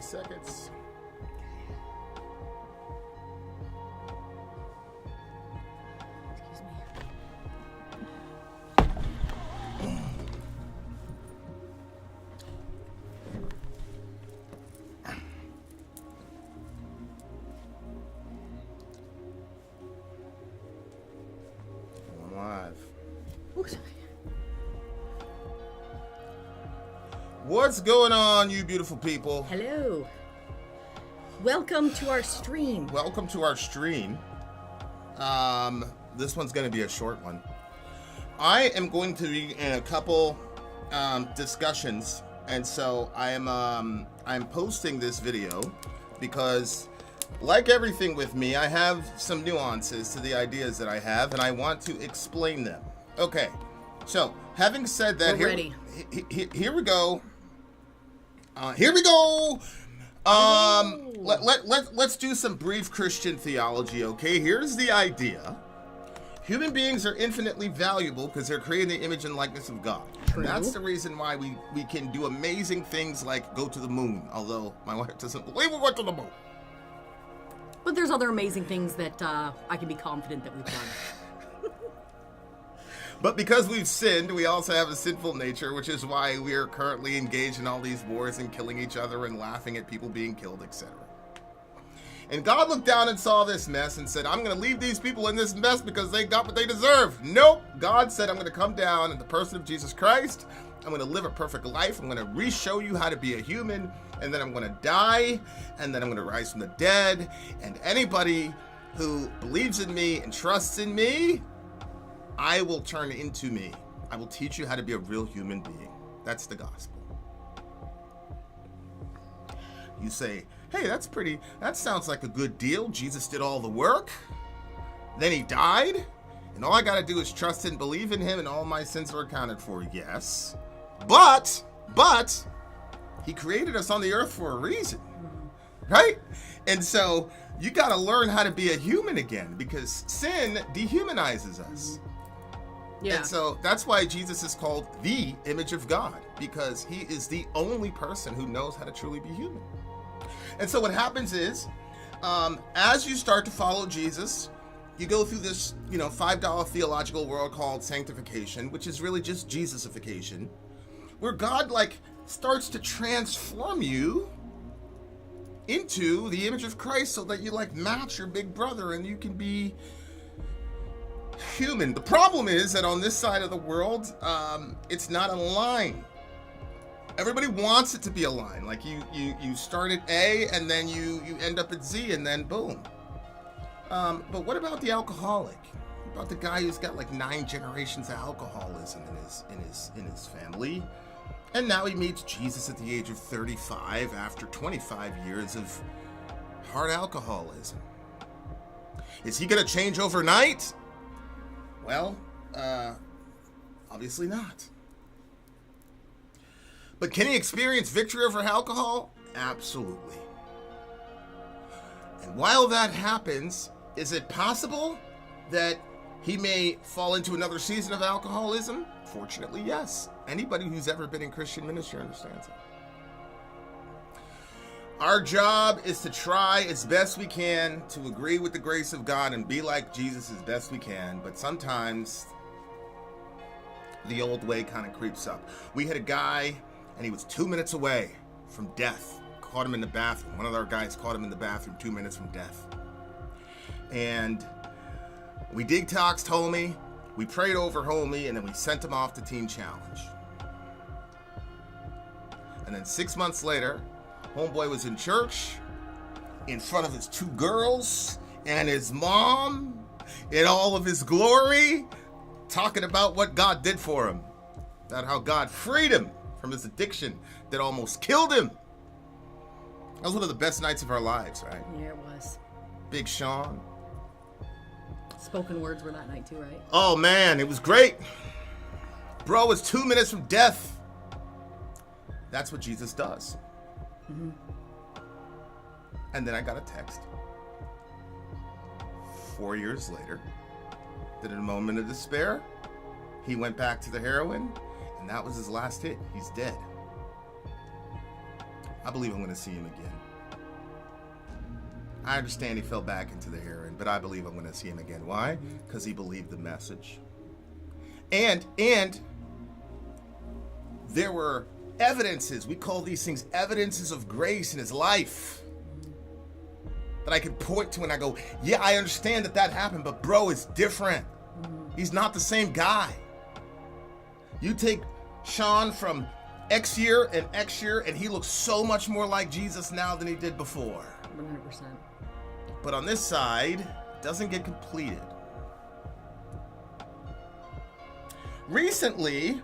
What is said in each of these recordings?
seconds. What's going on, you beautiful people? Hello. Welcome to our stream. Welcome to our stream. This one's going to be a short one. I am going to be in a couple discussions, and so I'm posting this video because, like everything with me, I have some nuances to the ideas that I have, and I want to explain them. Okay, so having said that, We're ready. Here we go. Here we go. Let's do some brief Christian theology, okay? Here's the idea. Human beings are infinitely valuable because they're created in the image and likeness of God. True. That's the reason why we can do amazing things like go to the moon, although my wife doesn't believe we went to the moon. But there's other amazing things that I can be confident that we've done. But because we've sinned, we also have a sinful nature, which is why we are currently engaged in all these wars and killing each other and laughing at people being killed, etc. And God looked down and saw this mess and said, I'm going to leave these people in this mess because they got what they deserve. Nope. God said, I'm going to come down in the person of Jesus Christ. I'm going to live a perfect life. I'm going to re-show you how to be a human. And then I'm going to die. And then I'm going to rise from the dead. And anybody who believes in me and trusts in me, I will turn into me. I will teach you how to be a real human being. That's the gospel. You say, hey, that sounds like a good deal. Jesus did all the work. Then he died. And all I got to do is trust and believe in him and all my sins are accounted for. Yes. But he created us on the earth for a reason. Right? And so you got to learn how to be a human again because sin dehumanizes us. Yeah. And so that's why Jesus is called the image of God, because he is the only person who knows how to truly be human. And so what happens is, as you start to follow Jesus, you go through this, $5 theological world called Sanctification, which is really just Jesusification, where God starts to transform you into the image of Christ so that you match your big brother and you can be human. The problem is that on this side of the world, it's not a line. Everybody wants it to be a line. Like you start at A and then you end up at Z and then boom. But what about the alcoholic? What about the guy who's got 9 generations of alcoholism in his family? And now he meets Jesus at the age of 35 after 25 years of hard alcoholism. Is he going to change overnight? Well, obviously not. But can he experience victory over alcohol? Absolutely. And while that happens, is it possible that he may fall into another season of alcoholism? Fortunately, yes. Anybody who's ever been in Christian ministry understands it. Our job is to try as best we can to agree with the grace of God and be like Jesus as best we can, but sometimes the old way kind of creeps up. We had a guy, and he was 2 minutes away from death. Caught him in the bathroom. One of our guys caught him in the bathroom 2 minutes from death. And we detoxed homie, we prayed over homie, and then we sent him off to Teen Challenge. And then 6 months later, homeboy was in church in front of his 2 girls and his mom in all of his glory, talking about what God did for him, about how God freed him from his addiction that almost killed him. That was one of the best nights of our lives, right? Yeah, it was. Big Sean. Spoken words were that night too, right? Oh man, it was great. Bro was 2 minutes from death. That's what Jesus does. Mm-hmm. And then I got a text 4 years later that in a moment of despair, he went back to the heroin, and that was his last hit. He's dead. I believe I'm going to see him again. I understand he fell back into the heroin, but I believe I'm going to see him again. Why? Because he believed the message. And there were evidences, we call these things evidences of grace in his life, that I could point to and I go, yeah, I understand that happened, but bro, it's different. He's not the same guy. You take Sean from X year, and he looks so much more like Jesus now than he did before. 100%. But on this side, it doesn't get completed. Recently,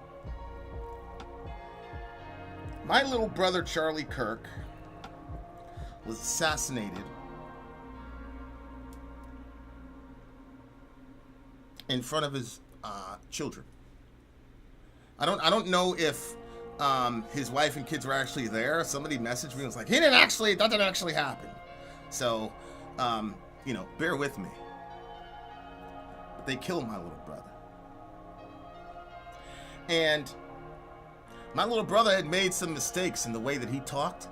my little brother Charlie Kirk was assassinated in front of his children. I don't know if his wife and kids were actually there. Somebody messaged me and was like, that didn't actually happen. So, bear with me. But they killed my little brother. And my little brother had made some mistakes in the way that he talked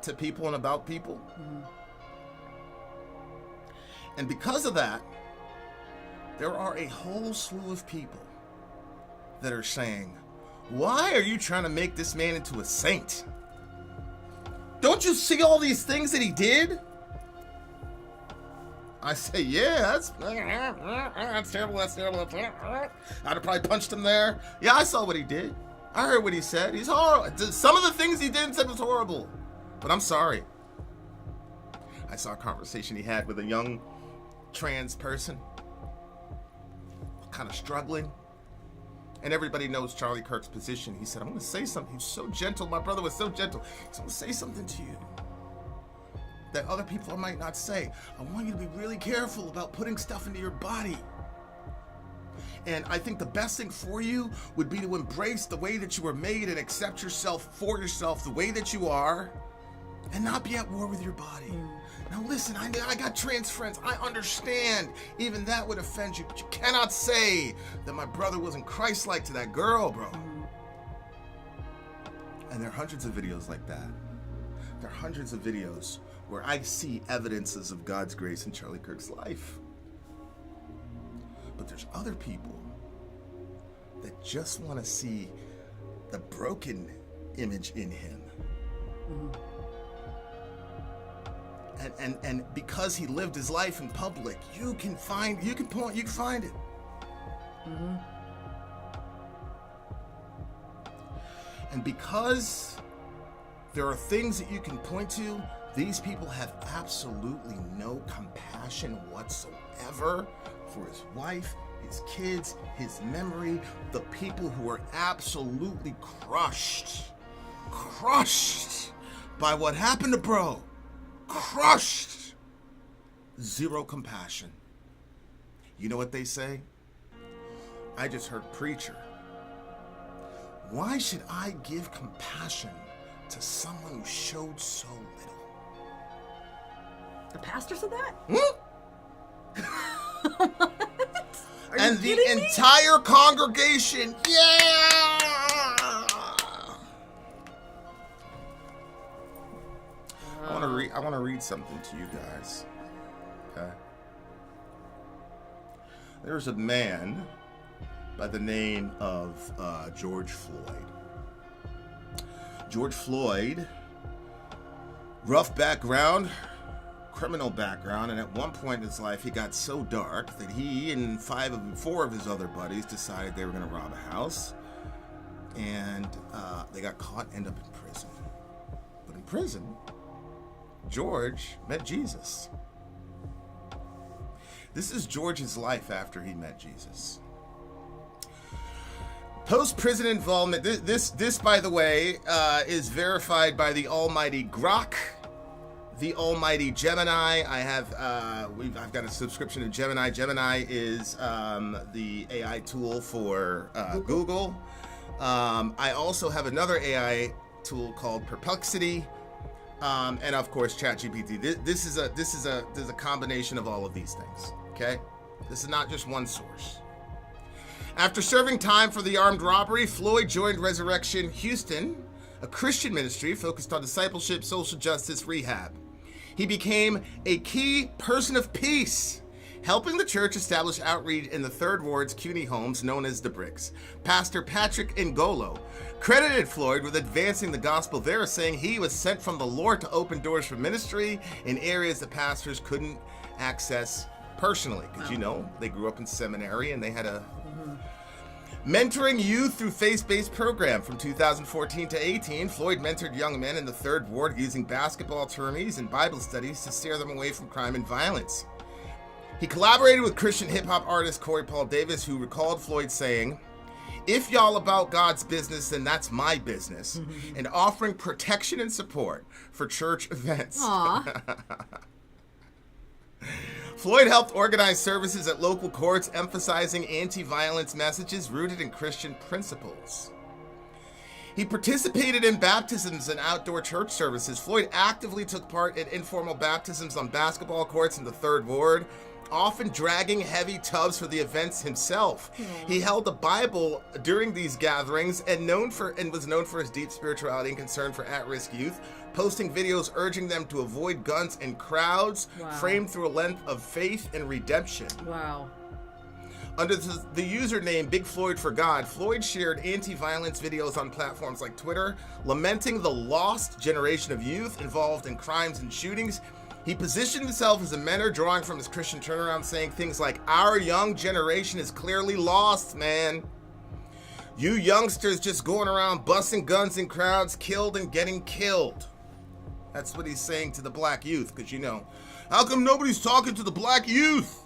to people and about people. And because of that, there are a whole slew of people that are saying, why are you trying to make this man into a saint? Don't you see all these things that he did? I say, yeah, that's terrible, that's terrible. I'd have probably punched him there. Yeah, I saw what he did. I heard what he said. He's horrible. Some of the things he did and said was horrible. But I'm sorry. I saw a conversation he had with a young trans person, kind of struggling. And everybody knows Charlie Kirk's position. He said, I'm going to say something. He was so gentle. My brother was so gentle. He said, I'm going to say something to you that other people might not say. I want you to be really careful about putting stuff into your body. And I think the best thing for you would be to embrace the way that you were made and accept yourself for yourself the way that you are and not be at war with your body. Now listen, I got trans friends. I understand. Even that would offend you, but you cannot say that my brother wasn't Christ-like to that girl, bro. And there are hundreds of videos like that. There are hundreds of videos where I see evidences of God's grace in Charlie Kirk's life. But there's other people that just want to see the broken image in him. And because he lived his life in public, you can find it. And because there are things that you can point to, these people have absolutely no compassion whatsoever for his wife, his kids, his memory, the people who are absolutely crushed by what happened to bro. Crushed. Zero compassion. You know what they say? I just heard preacher. Why should I give compassion to someone who showed so little? The pastor said that? And the entire congregation, yeah! I want to read something to you guys. Okay. There's a man by the name of George Floyd. George Floyd, rough background, criminal background, and at one point in his life he got so dark that he and four of his other buddies decided they were going to rob a house, and they got caught and ended up in prison. But in prison, George met Jesus. This is George's life after he met Jesus. Post-prison involvement. This, by the way, is verified by the almighty Grok, the almighty Gemini. I've got a subscription to Gemini. Gemini is the AI tool for Google. I also have another AI tool called Perplexity. And of course, ChatGPT. This is a combination of all of these things. Okay, this is not just one source. After serving time for the armed robbery, Floyd joined Resurrection Houston a Christian ministry focused on discipleship, social justice, rehab. He became a key person of peace, helping the church establish outreach in the Third Ward's CUNY homes known as the Bricks. Pastor Patrick Ngolo credited Floyd with advancing the gospel there, saying he was sent from the Lord to open doors for ministry in areas that pastors couldn't access personally. Because, you know, they grew up in seminary and they had a mentoring youth through faith-based program. From 2014 to 18, Floyd mentored young men in the Third Ward using basketball tourneys and Bible studies to steer them away from crime and violence. He collaborated with Christian hip-hop artist Corey Paul Davis, who recalled Floyd saying, "If y'all about God's business, then that's my business," and offering protection and support for church events. Floyd helped organize services at local courts, emphasizing anti-violence messages rooted in Christian principles. He participated in baptisms and outdoor church services. Floyd actively took part in informal baptisms on basketball courts in the Third Ward, often dragging heavy tubs for the events himself. He held a Bible during these gatherings and was known for his deep spirituality and concern for at-risk youth, posting videos urging them to avoid guns and crowds, framed through a lens of faith and redemption. Wow. Under the username Big Floyd for God, Floyd shared anti-violence videos on platforms like Twitter, lamenting the lost generation of youth involved in crimes and shootings. He positioned himself as a mentor, drawing from his Christian turnaround, saying things like, "Our young generation is clearly lost, man. You youngsters just going around busting guns in crowds, killed and getting killed." That's what he's saying to the black youth, because, you know, how come nobody's talking to the black youth?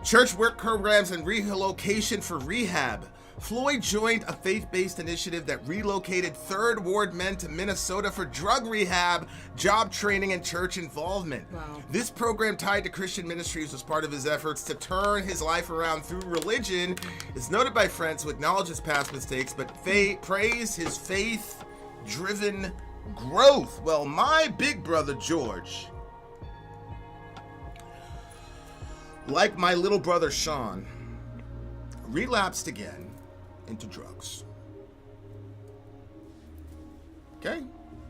Church work programs and relocation for rehab. Floyd joined a faith-based initiative that relocated Third Ward men to Minnesota for drug rehab, job training, and church involvement. Wow. This program, tied to Christian ministries, was part of his efforts to turn his life around through religion. Is noted by friends who acknowledge his past mistakes, but praise his faith-driven growth. Well, my big brother George, like my little brother Sean, relapsed again into drugs. Okay?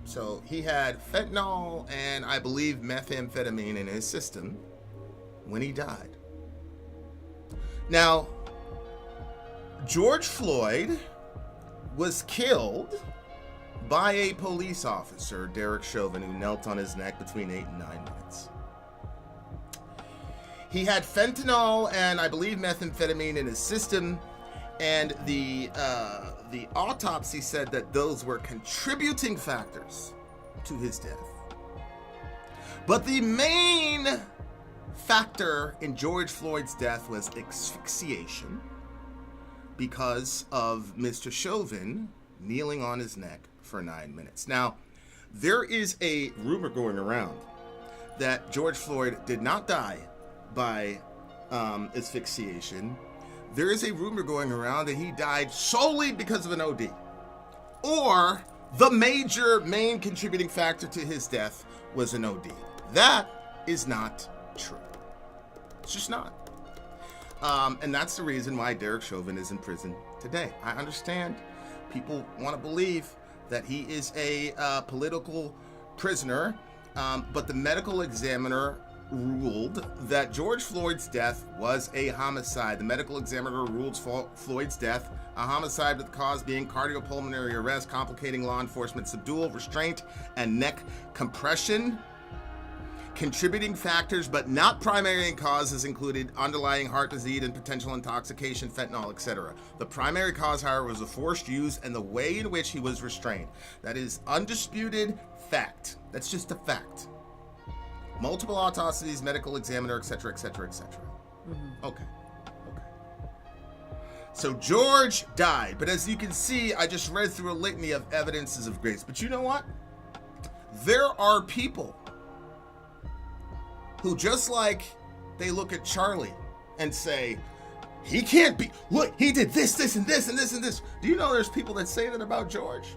So he had fentanyl and I believe methamphetamine in his system when he died. Now, George Floyd was killed by a police officer, Derek Chauvin, who knelt on his neck between 8 and 9 minutes. He had fentanyl and I believe methamphetamine in his system, and the autopsy said that those were contributing factors to his death. But the main factor in George Floyd's death was asphyxiation because of Mr. Chauvin kneeling on his neck for 9 minutes. Now, there is a rumor going around that George Floyd did not die by asphyxiation. There is a rumor going around that he died solely because of an OD, or the main contributing factor to his death was an OD. That is not true. It's just not. And that's the reason why Derek Chauvin is in prison today. I understand people want to believe that he is a political prisoner, but the medical examiner ruled that George Floyd's death was a homicide. The medical examiner ruled Floyd's death a homicide, with the cause being cardiopulmonary arrest, complicating law enforcement subdual, restraint, and neck compression. Contributing factors, but not primary causes, included underlying heart disease and potential intoxication, fentanyl, etc. The primary cause, however, was the forced use and the way in which he was restrained. That is undisputed fact. That's just a fact. Multiple autopsies, medical examiner, etc., etc., etc. Okay. So George died, but as you can see, I just read through a litany of evidences of grace. But you know what? There are people who, just like they look at Charlie and say, he can't be, look, he did this, this, and this, and this, and this. Do you know there's people that say that about George?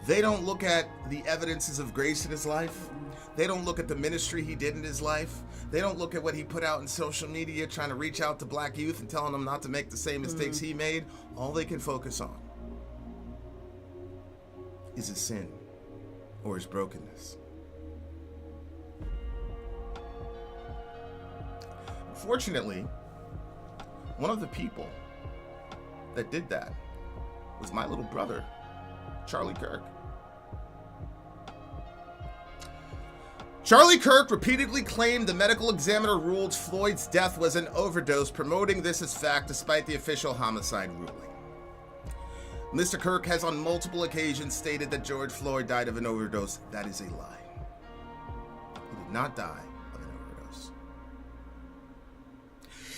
They don't look at the evidences of grace in his life. They don't look at the ministry he did in his life. They don't look at what he put out in social media, trying to reach out to black youth and telling them not to make the same mistakes he made. All they can focus on is his sin or his brokenness. Fortunately, one of the people that did that was my little brother, Charlie Kirk. Charlie Kirk repeatedly claimed the medical examiner ruled Floyd's death was an overdose, promoting this as fact despite the official homicide ruling. Mr. Kirk has on multiple occasions stated that George Floyd died of an overdose. That is a lie. He did not die of an overdose.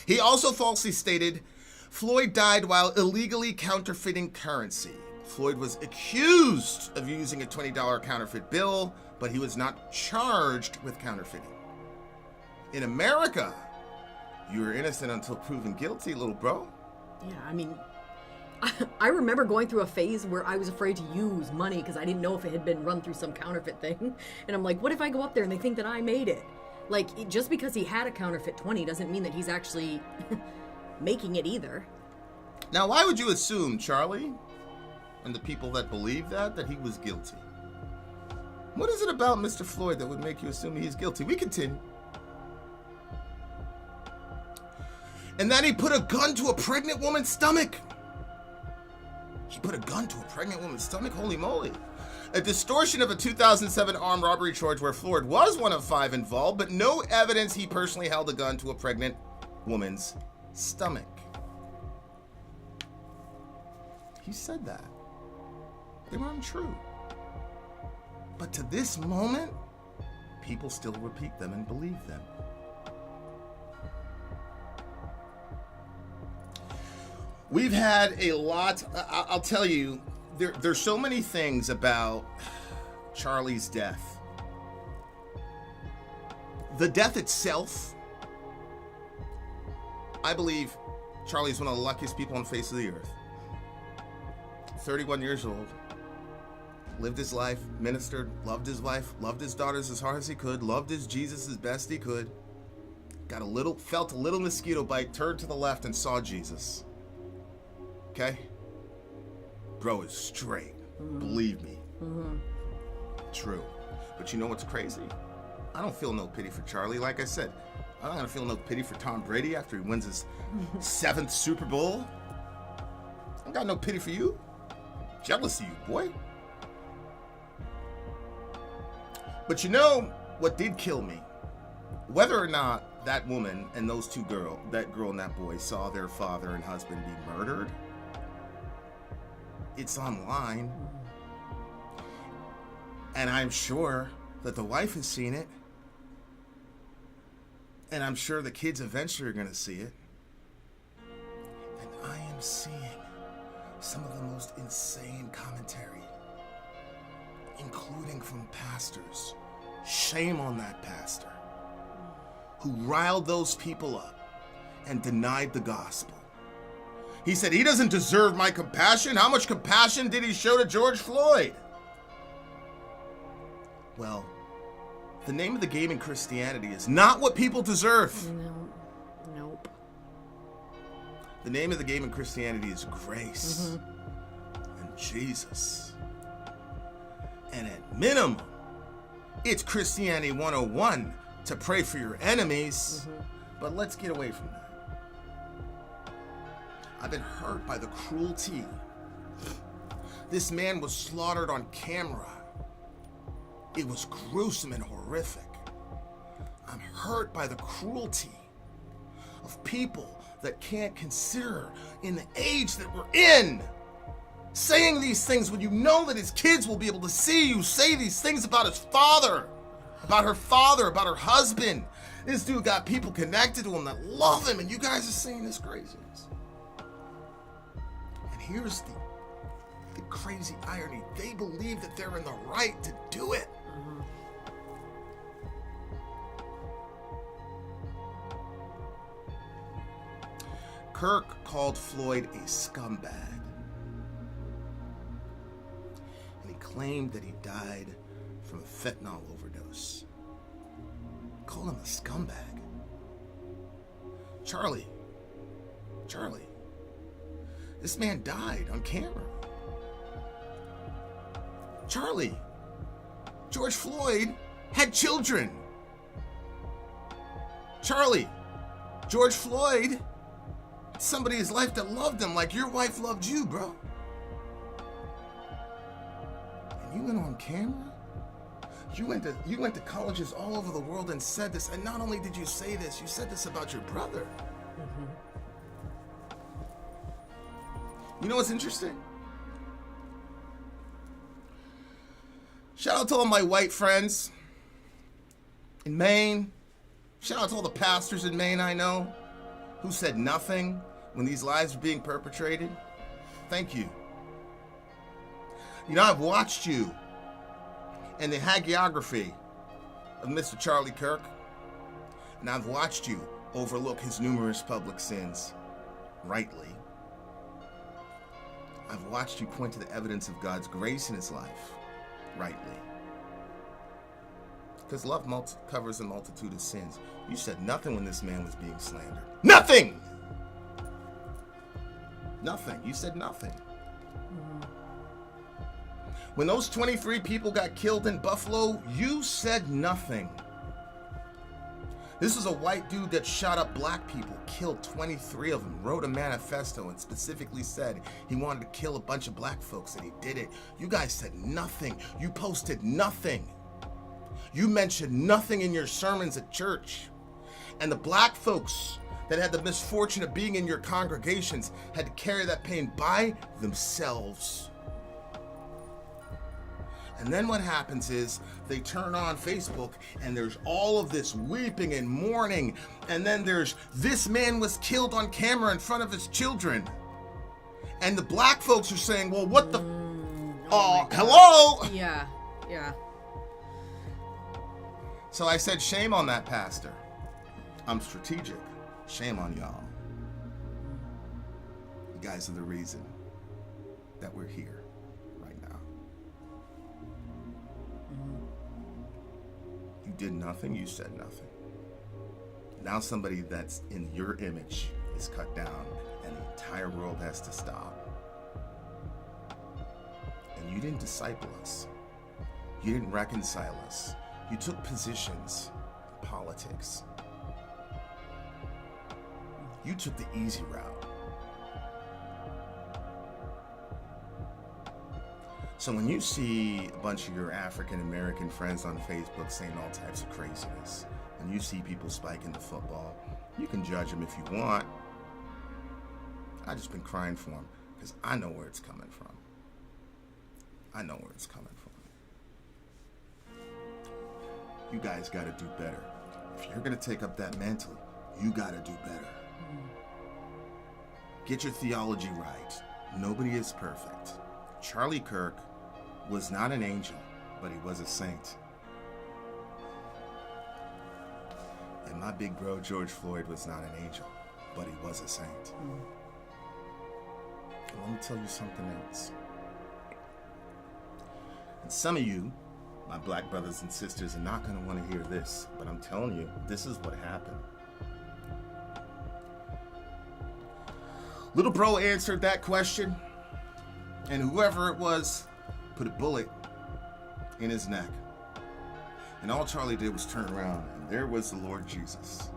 He also falsely stated Floyd died while illegally counterfeiting currency. Floyd was accused of using a $20 counterfeit bill, but he was not charged with counterfeiting. In America, you are innocent until proven guilty, little bro. Yeah, I mean, I remember going through a phase where I was afraid to use money because I didn't know if it had been run through some counterfeit thing. And I'm like, what if I go up there and they think that I made it? Like, just because he had a counterfeit 20 doesn't mean that he's actually making it either. Now, why would you assume, Charlie, and the people that believe that he was guilty? What is it about Mr. Floyd that would make you assume he's guilty? We continue. And then he put a gun to a pregnant woman's stomach. He put a gun to a pregnant woman's stomach? Holy moly. A distortion of a 2007 armed robbery charge where Floyd was one of 5 involved, but no evidence he personally held a gun to a pregnant woman's stomach. He said that. They were untrue. But to this moment, people still repeat them and believe them. We've had a lot, I'll tell you, there's so many things about Charlie's death. The death itself, I believe Charlie's one of the luckiest people on the face of the earth. 31 years old, lived his life, ministered, loved his wife, loved his daughters as hard as he could, loved his Jesus as best he could, felt a little mosquito bite, turned to the left and saw Jesus. Okay? Bro is straight. Mm-hmm. Believe me. Mm-hmm. True. But you know what's crazy? I don't feel no pity for Charlie. Like I said, I'm not going to feel no pity for Tom Brady after he wins his 7th Super Bowl. I got no pity for you. Jealous of you, boy. But you know what did kill me? Whether or not that woman and those two that girl and that boy saw their father and husband be murdered, it's online. And I'm sure that the wife has seen it. And I'm sure the kids eventually are going to see it. And I am seeing some of the most insane commentary, including from pastors. Shame on that pastor who riled those people up and denied the gospel. He said, he doesn't deserve my compassion. How much compassion did he show to George Floyd? Well, the name of the game in Christianity is not what people deserve. No. Nope. The name of the game in Christianity is grace and Jesus. And at minimum, it's Christianity 101 to pray for your enemies. But let's get away from that. I've been hurt by the cruelty. This man was slaughtered on camera. It was gruesome and horrific. I'm hurt by the cruelty of people that can't consider in the age that we're in, saying these things when you know that his kids will be able to see you say these things about his father, about her father, about her husband. This dude got people connected to him that love him, and you guys are saying this craziness. And here's the crazy irony. They believe that they're in the right to do it. Kirk called Floyd a scumbag. And he claimed that he died from a fentanyl overdose. Called him a scumbag. Charlie, this man died on camera. Charlie, George Floyd had children. Charlie, George Floyd, somebody in his life that loved him like your wife loved you, bro. And you went on camera? You went to colleges all over the world and said this, and not only did you say this, you said this about your brother. Mm-hmm. You know what's interesting? Shout out to all my white friends in Maine. Shout out to all the pastors in Maine I know who said nothing when these lies were being perpetrated. Thank you. You know, I've watched you in the hagiography of Mr. Charlie Kirk, and I've watched you overlook his numerous public sins rightly. I've watched you point to the evidence of God's grace in his life rightly. Because love covers a multitude of sins. You said nothing when this man was being slandered. Nothing! Nothing. You said nothing. When those 23 people got killed in Buffalo, you said nothing. This was a white dude that shot up black people, killed 23 of them, wrote a manifesto and specifically said he wanted to kill a bunch of black folks, and he did it. You guys said nothing. You posted nothing. You mentioned nothing in your sermons at church. And the black folks that had the misfortune of being in your congregations had to carry that pain by themselves. And then what happens is they turn on Facebook and there's all of this weeping and mourning. And then there's this man was killed on camera in front of his children. And the black folks are saying, well, what the... hello? Yeah, yeah. So I said, shame on that pastor. I'm strategic. Shame on y'all. You guys are the reason that we're here. You did nothing, you said nothing. Now somebody that's in your image is cut down and the entire world has to stop. And you didn't disciple us. You didn't reconcile us. You took positions in politics. You took the easy route. So when you see a bunch of your African American friends on Facebook saying all types of craziness, when you see people spiking the football, you can judge them if you want. I've just been crying for them because I know where it's coming from. I know where it's coming from. You guys got to do better. If you're going to take up that mantle, you got to do better. Get your theology right. Nobody is perfect. Charlie Kirk was not an angel, but he was a saint. And my big bro, George Floyd, was not an angel, but he was a saint. And let me tell you something else. And some of you, my black brothers and sisters, are not going to want to hear this, but I'm telling you, this is what happened. Little bro answered that question, and whoever it was put a bullet in his neck. And all Charlie did was turn around, and there was the Lord Jesus.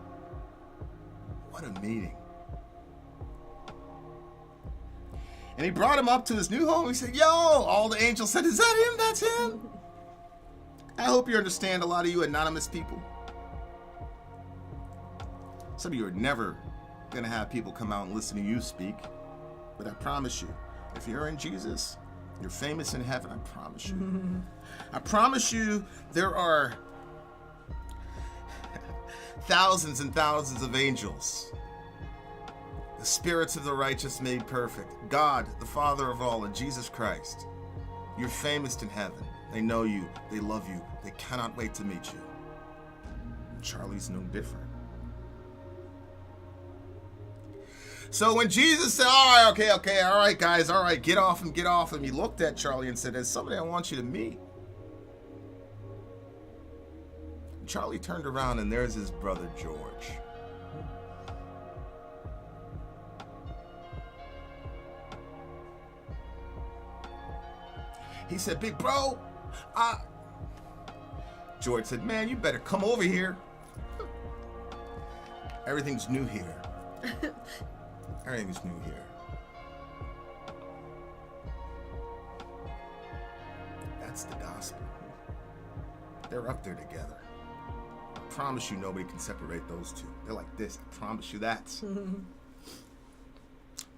What a meeting. And he brought him up to his new home. He said, yo, all the angels said, is that him? That's him. I hope you understand, a lot of you anonymous people. Some of you are never going to have people come out and listen to you speak. But I promise you, if you're in Jesus, you're famous in heaven, I promise you. I promise you there are thousands and thousands of angels. The spirits of the righteous made perfect. God, the Father of all, and Jesus Christ. You're famous in heaven. They know you. They love you. They cannot wait to meet you. Charlie's no different. So when Jesus said, all right, guys, all right, get off him, he looked at Charlie and said, there's somebody I want you to meet. And Charlie turned around, and there's his brother George. He said, big bro, George said, man, you better come over here. Everything's new here. Everything's new here. That's the gospel. They're up there together. I promise you nobody can separate those two. They're like this. I promise you that.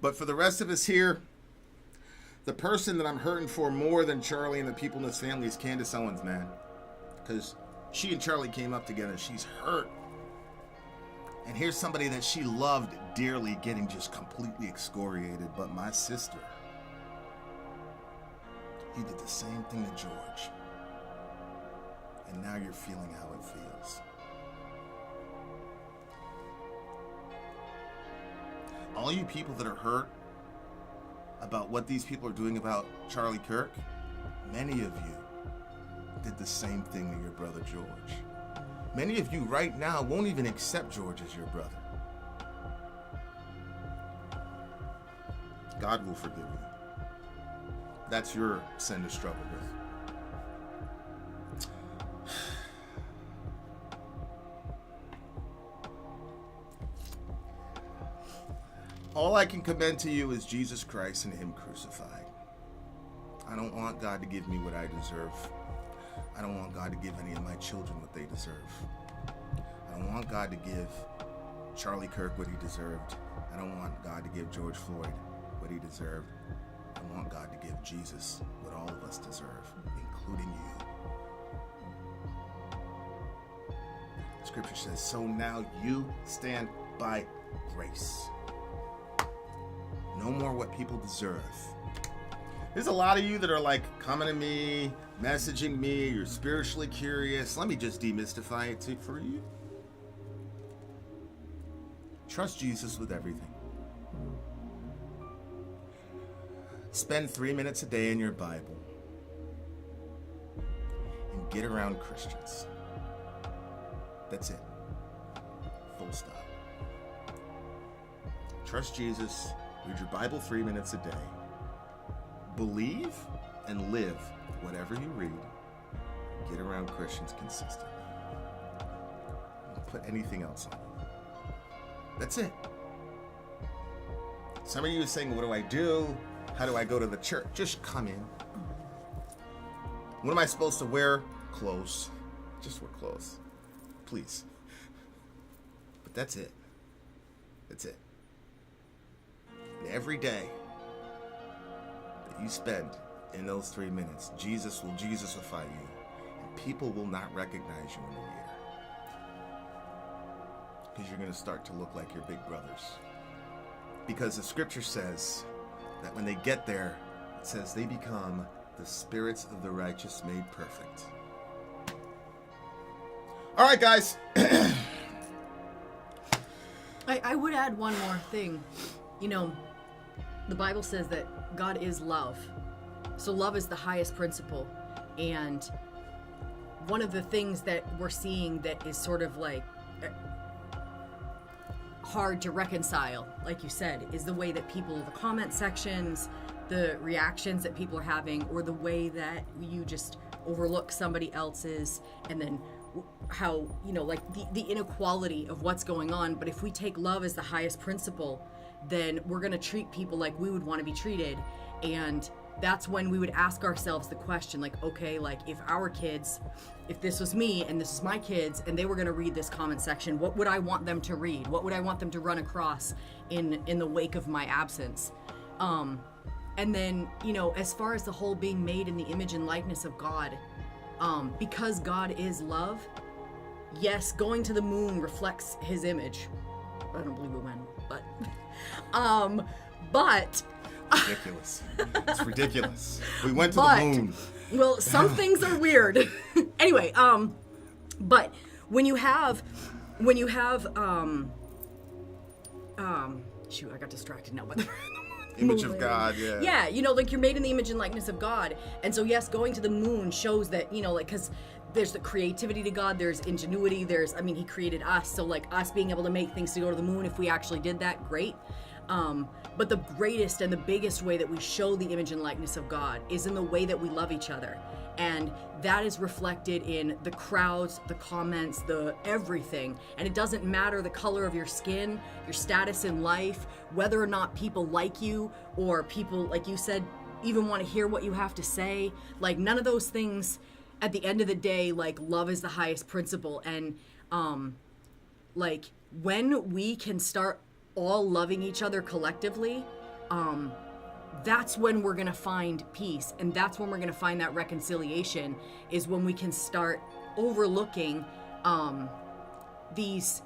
But for the rest of us here, the person that I'm hurting for more than Charlie and the people in his family is Candace Owens, man. Because she and Charlie came up together. She's hurt. And here's somebody that she loved dearly getting just completely excoriated. But my sister, he did the same thing to George. And now you're feeling how it feels. All you people that are hurt about what these people are doing about Charlie Kirk, many of you did the same thing to your brother George. Many of you right now won't even accept George as your brother. God will forgive you. That's your sin to struggle with. All I can commend to you is Jesus Christ and Him crucified. I don't want God to give me what I deserve. I don't want God to give any of my children what they deserve. I don't want God to give Charlie Kirk what he deserved. I don't want God to give George Floyd what he deserved. I want God to give Jesus what all of us deserve, including you. Scripture says, so now you stand by grace. No more what people deserve. There's a lot of you that are like coming to me, messaging me, you're spiritually curious. Let me just demystify it for you. Trust Jesus with everything. Spend 3 minutes a day in your Bible and get around Christians. That's it. Full stop. Trust Jesus. Read your Bible 3 minutes a day. Believe and live whatever you read. Get around Christians consistently. Don't put anything else on it. That's it. Some of you are saying, what do I do? How do I go to the church? Just come in. When am I supposed to wear clothes? Just wear clothes. Please. But that's it. That's it. And every day that you spend in those 3 minutes, Jesus will Jesusify you. And people will not recognize you in a year. Because you're going to start to look like your big brothers. Because the scripture says that when they get there, it says they become the spirits of the righteous made perfect. All right, guys. I would add one more thing. You know, the Bible says that God is love. So love is the highest principle. And one of the things that we're seeing that is sort of like hard to reconcile, like you said, is the way that people, the comment sections, the reactions that people are having, or the way that you just overlook somebody else's, and then how, you know, like the inequality of what's going on. But if we take love as the highest principle, then we're going to treat people like we would want to be treated. And that's when we would ask ourselves the question, like, okay, like if our kids, if this was me and this is my kids and they were going to read this comment section, what would I want them to read? What would I want them to run across in the wake of my absence? And then, you know, as far as the whole being made in the image and likeness of God, because God is love, yes, going to the moon reflects his image. I don't believe we went, but ridiculous. It's ridiculous. We went to the moon. Well, some things are weird. Anyway, but when you have shoot, I got distracted now by the image of God, yeah. Yeah, you know, like you're made in the image and likeness of God. And so yes, going to the moon shows that, you know, like, because there's the creativity to God, there's ingenuity, he created us, so like us being able to make things to go to the moon, if we actually did that, great. But the greatest and the biggest way that we show the image and likeness of God is in the way that we love each other. And that is reflected in the crowds, the comments, the everything. And it doesn't matter the color of your skin, your status in life, whether or not people like you, or people, like you said, even want to hear what you have to say. Like, none of those things, at the end of the day, like, love is the highest principle. And like, when we can start all loving each other collectively, that's when we're gonna find peace, and that's when we're gonna find that reconciliation, is when we can start overlooking these.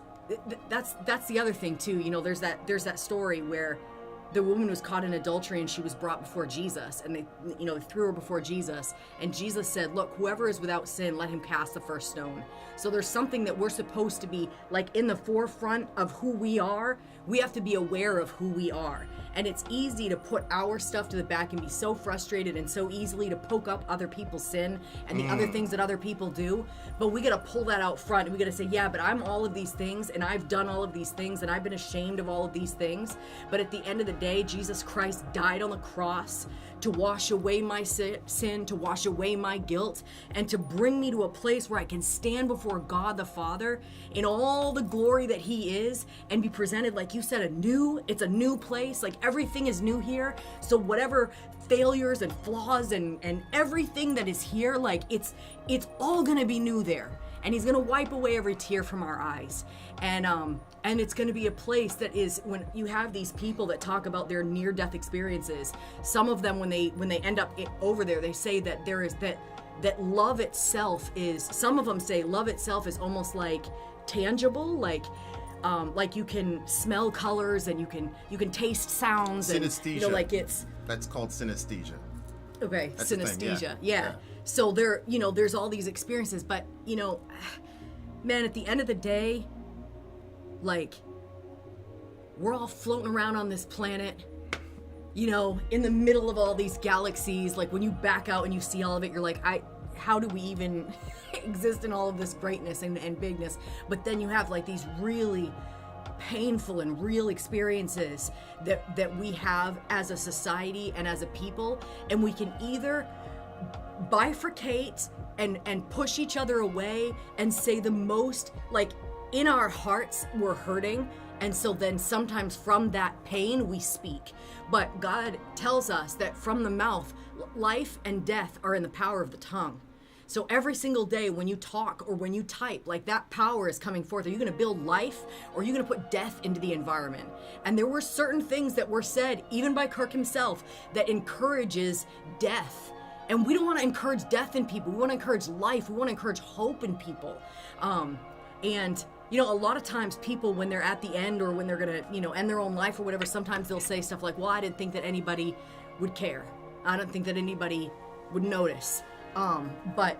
That's the other thing too. You know, there's that story where the woman was caught in adultery and she was brought before Jesus, and they threw her before Jesus, and Jesus said, look, whoever is without sin, let him cast the first stone. So there's something that we're supposed to be like in the forefront of who we are. We have to be aware of who we are. And it's easy to put our stuff to the back and be so frustrated, and so easily to poke up other people's sin and the other things that other people do. But we got to pull that out front, and we got to say, yeah, but I'm all of these things, and I've done all of these things, and I've been ashamed of all of these things. But at the end of the day, Jesus Christ died on the cross to wash away my sin, to wash away my guilt, and to bring me to a place where I can stand before God the Father in all the glory that he is, and be presented, like you said, it's a new place. Like, everything is new here. So whatever failures and flaws and everything that is here, like, it's all gonna be new there. And he's gonna wipe away every tear from our eyes. And it's gonna be a place that is, when you have these people that talk about their near-death experiences, some of them, when they end up over there, they say that there is that love itself is, some of them say love itself is almost like tangible, like you can smell colors, and you can taste sounds, synesthesia. and like it's, that's called synesthesia. Okay, that's synesthesia. Yeah. So there, there's all these experiences, but man, at the end of the day, like, we're all floating around on this planet, in the middle of all these galaxies. Like, when you back out and you see all of it, you're like, how do we even exist in all of this greatness and bigness? But then you have like these really painful and real experiences that we have as a society and as a people, and we can either bifurcate and push each other away and say the most, like, in our hearts we're hurting, and so then sometimes from that pain we speak. But God tells us that from the mouth, life and death are in the power of the tongue. So every single day when you talk or when you type, like, that power is coming forth. Are you going to build life, or are you going to put death into the environment? And there were certain things that were said, even by Kirk himself, that encourages death. And we don't want to encourage death in people. We want to encourage life. We want to encourage hope in people. And a lot of times people, when they're at the end, or when they're going to, end their own life or whatever, sometimes they'll say stuff like, well, I didn't think that anybody would care. I don't think that anybody would notice. But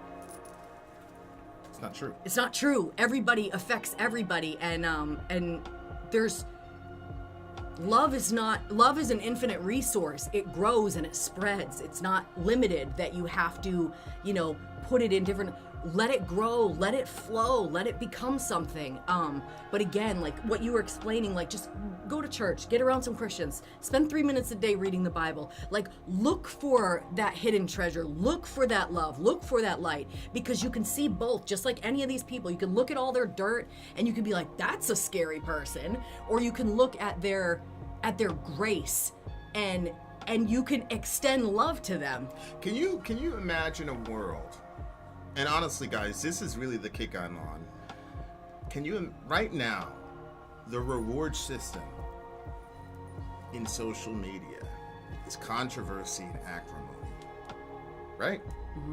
it's not true. It's not true. Everybody affects everybody, and there's love is an infinite resource. It grows and it spreads. It's not limited, that you have to, put it in different. Let it grow, let it flow, let it become something. But again, like what you were explaining, like, just go to church, get around some Christians, spend 3 minutes a day reading the Bible. Like, look for that hidden treasure, look for that love, look for that light, because you can see both. Just like any of these people, you can look at all their dirt and you can be like, that's a scary person, or you can look at their grace and you can extend love to them. Can you imagine a world? And honestly, guys, this is really the kick I'm on. Can you, right now, the reward system in social media is controversy and acrimony, right? Mm-hmm.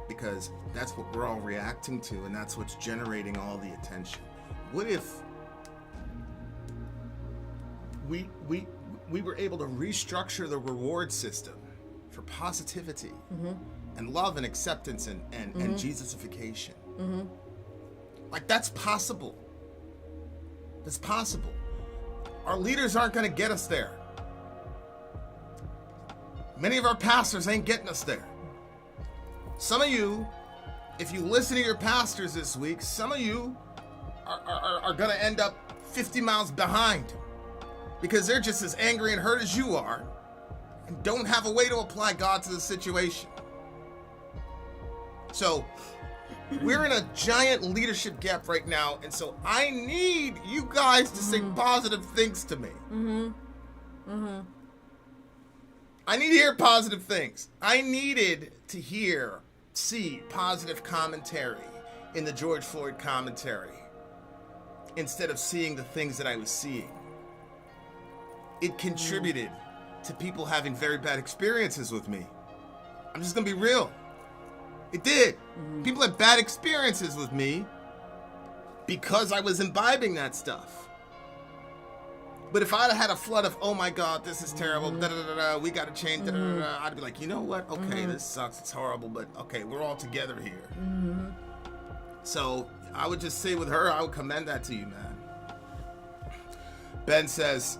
Because that's what we're all reacting to, and that's what's generating all the attention. What if we were able to restructure the reward system for positivity? Mm-hmm. And love and acceptance and Jesusification. Mm-hmm. Like, that's possible. That's possible. Our leaders aren't going to get us there. Many of our pastors ain't getting us there. Some of you, if you listen to your pastors this week, some of you are going to end up 50 miles behind. because they're just as angry and hurt as you are and don't have a way to apply God to the situation. So we're in a giant leadership gap right now, and so I need you guys to say positive things to me. I need to hear positive things. I needed to see positive commentary in the George Floyd commentary instead of seeing the things that I was seeing. It contributed to people having very bad experiences with me. I'm just gonna be real. It did. People had bad experiences with me because I was imbibing that stuff. But if I'd have had a flood of, oh my God, this is terrible, we gotta change, I'd be like, you know what? Okay, this sucks, it's horrible, but okay, we're all together here. So I would just say with her, I would commend that to you, man. Ben says,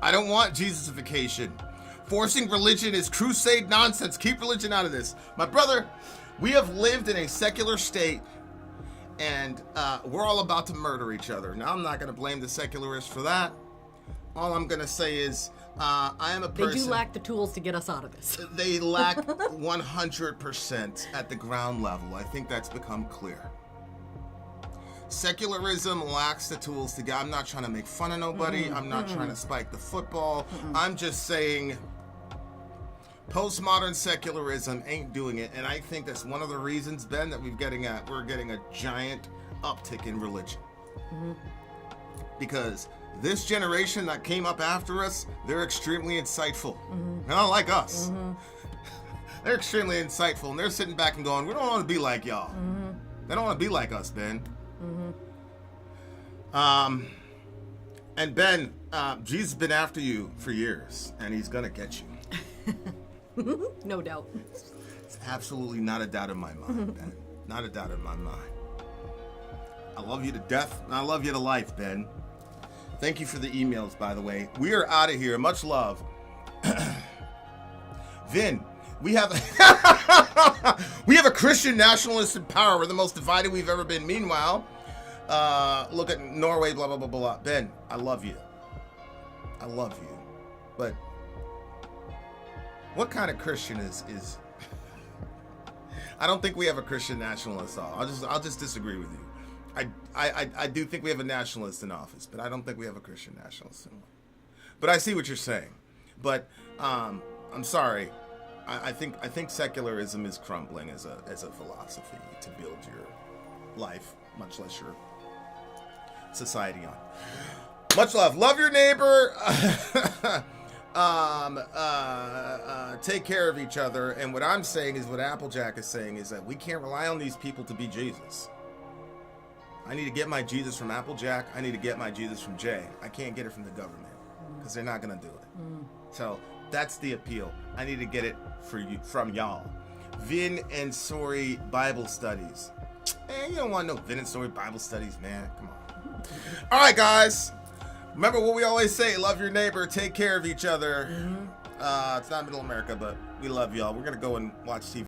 I don't want Jesusification. Forcing religion is crusade nonsense. Keep religion out of this. My brother, we have lived in a secular state, and we're all about to murder each other. Now, I'm not going to blame the secularists for that. All I'm going to say is, I am a person... They do lack the tools to get us out of this. They lack 100% at the ground level. I think that's become clear. Secularism lacks the tools to get... I'm not trying to make fun of nobody. I'm not trying to spike the football. I'm just saying... Postmodern secularism ain't doing it, and I think that's one of the reasons, Ben, that we're getting a giant uptick in religion. Because this generation that came up after us, they're extremely insightful. They're not like us. They're extremely insightful, and they're sitting back and going, we don't want to be like y'all. They don't want to be like us, Ben. And Ben, Jesus has been after you for years, and he's gonna get you. No doubt. It's absolutely not a doubt in my mind, Ben. Not a doubt in my mind. I love you to death, and I love you to life, Ben. Thank you for the emails, by the way. We are out of here. Much love. Vin, we have a Christian nationalist in power. We're the most divided we've ever been. Meanwhile, look at Norway, blah, blah, blah, blah. Ben, I love you. I love you. But what kind of Christian is I don't think we have a Christian nationalist. I'll just disagree with you. I do think we have a nationalist in office, but I don't think we have a Christian nationalist. But I see what you're saying. But I'm sorry. I think secularism is crumbling as a philosophy to build your life, much less your society on. Much love. Love your neighbor. Take care of each other. And what I'm saying is what Applejack is saying is that we can't rely on these people to be Jesus. I need to get my Jesus from Applejack. I need to get my Jesus from Jay. I can't get it from the government because they're not going to do it. So that's the appeal. I need to get it from y'all. Vin and Sori Bible Studies. Man, you don't want no Vin and Sori Bible Studies, man. Come on. All right, guys. Remember what we always say, love your neighbor, take care of each other. It's not Middle America, but we love y'all. We're going to go and watch TV.